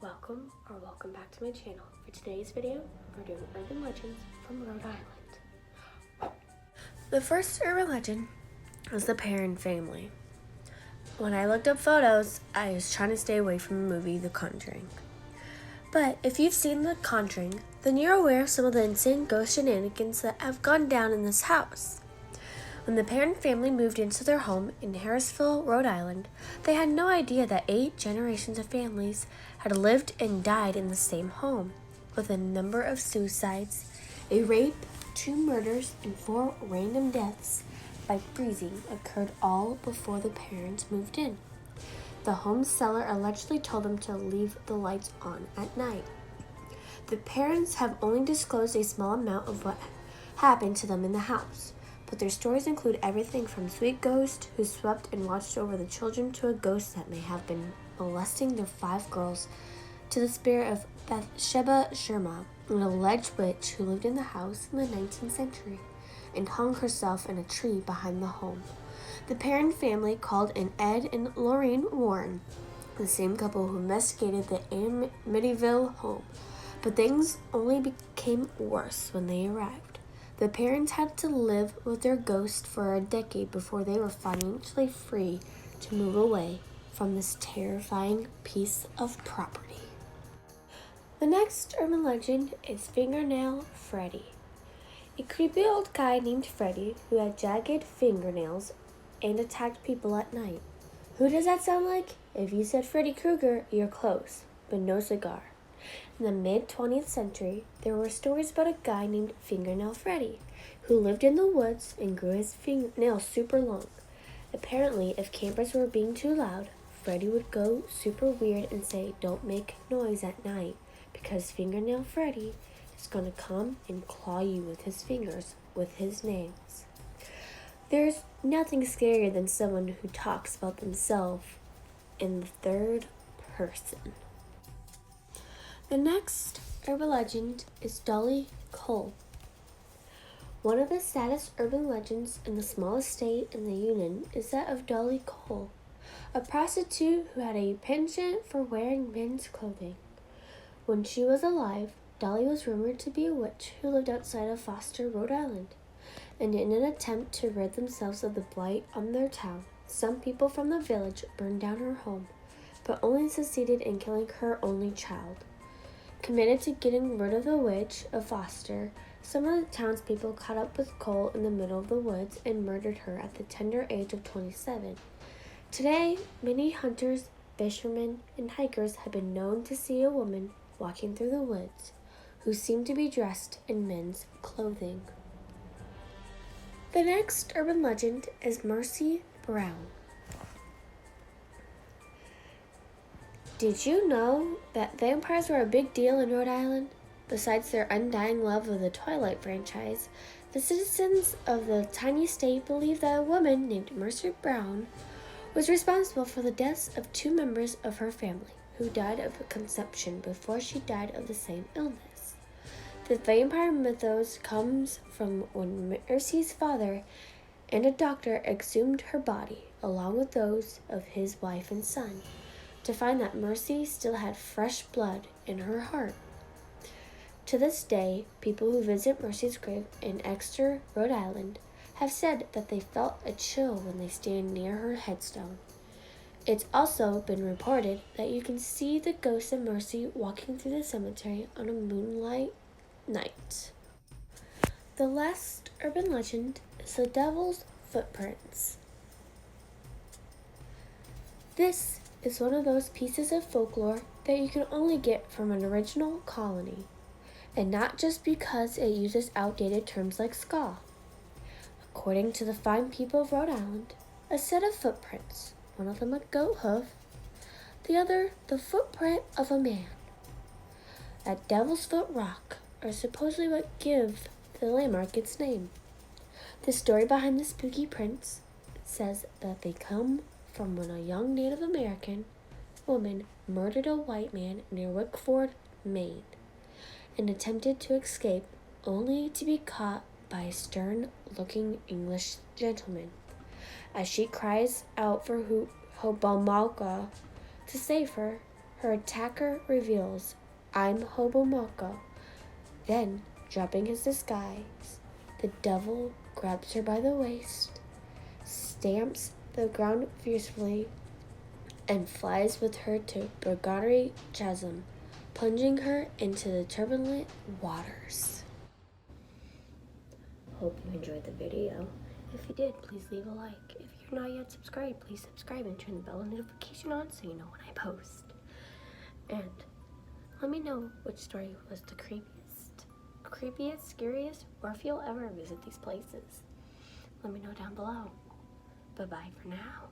Welcome back to my channel. For today's video, we're doing urban legends from Rhode Island. The first urban legend was the Perrin family. When I looked up photos, I was trying to stay away from the movie The Conjuring. But if you've seen The Conjuring, then you're aware of some of the insane ghost shenanigans that have gone down in this house. When the Perrin family moved into their home in Harrisville, Rhode Island, they had no idea that 8 generations of families had lived and died in the same home, with a number of suicides, a rape, 2 murders, and 4 random deaths by freezing occurred all before the parents moved in. The home seller allegedly told them to leave the lights on at night. The parents have only disclosed a small amount of what happened to them in the house, but their stories include everything from sweet ghost who swept and watched over the children to a ghost that may have been molesting their 5 girls, to the spirit of Bathsheba Sherma, an alleged witch who lived in the house in the 19th century and hung herself in a tree behind the home. The Perrin family called in Ed and Lorraine Warren, the same couple who investigated the Amityville home, but things only became worse when they arrived. The parents had to live with their ghost for a decade before they were financially free to move away from this terrifying piece of property. The next urban legend is Fingernail Freddy. A creepy old guy named Freddy who had jagged fingernails and attacked people at night. Who does that sound like? If you said Freddy Krueger, you're close, but no cigar. In the mid-20th century, there were stories about a guy named Fingernail Freddy who lived in the woods and grew his fingernails super long. Apparently, if campers were being too loud, Freddy would go super weird and say, "Don't make noise at night, because Fingernail Freddy is going to come and claw you with his fingers with his nails." There's nothing scarier than someone who talks about themselves in the third person. The next urban legend is Dolly Cole. One of the saddest urban legends in the smallest state in the Union is that of Dolly Cole, a prostitute who had a penchant for wearing men's clothing. When she was alive, Dolly was rumored to be a witch who lived outside of Foster, Rhode Island, and in an attempt to rid themselves of the blight on their town, some people from the village burned down her home, but only succeeded in killing her only child. Committed to getting rid of the witch of Foster, some of the townspeople caught up with Cole in the middle of the woods and murdered her at the tender age of 27. Today, many hunters, fishermen, and hikers have been known to see a woman walking through the woods who seemed to be dressed in men's clothing. The next urban legend is Mercy Brown. Did you know that vampires were a big deal in Rhode Island? Besides their undying love of the Twilight franchise, the citizens of the tiny state believe that a woman named Mercy Brown was responsible for the deaths of 2 members of her family who died of consumption before she died of the same illness. The vampire mythos comes from when Mercy's father and a doctor exhumed her body along with those of his wife and son, to find that Mercy still had fresh blood in her heart. To this day, people who visit Mercy's grave in Exeter, Rhode Island, have said that they felt a chill when they stand near her headstone. It's also been reported that you can see the ghost of Mercy walking through the cemetery on a moonlight night. The last urban legend is the Devil's Footprints. This is one of those pieces of folklore that you can only get from an original colony, and not just because it uses outdated terms like ska. According to the fine people of Rhode Island, a set of footprints, one of them a goat hoof, the other the footprint of a man, at Devil's Foot Rock, are supposedly what give the landmark its name. The story behind the spooky prints says that they come from when a young Native American woman murdered a white man near Wickford, Maine, and attempted to escape only to be caught by a stern-looking English gentleman. As she cries out for Hobomalka to save her, Her attacker reveals, "I'm Hobomoko." Then, dropping his disguise, the devil grabs her by the waist, stamps the ground fiercely, and flies with her to Burgari Chasm, plunging her into the turbulent waters. Hope you enjoyed the video. If you did, please leave a like. If you're not yet subscribed, please subscribe and turn the bell notification on so you know when I post. And let me know which story was the creepiest, scariest, or if you'll ever visit these places. Let me know down below. Bye-bye for now.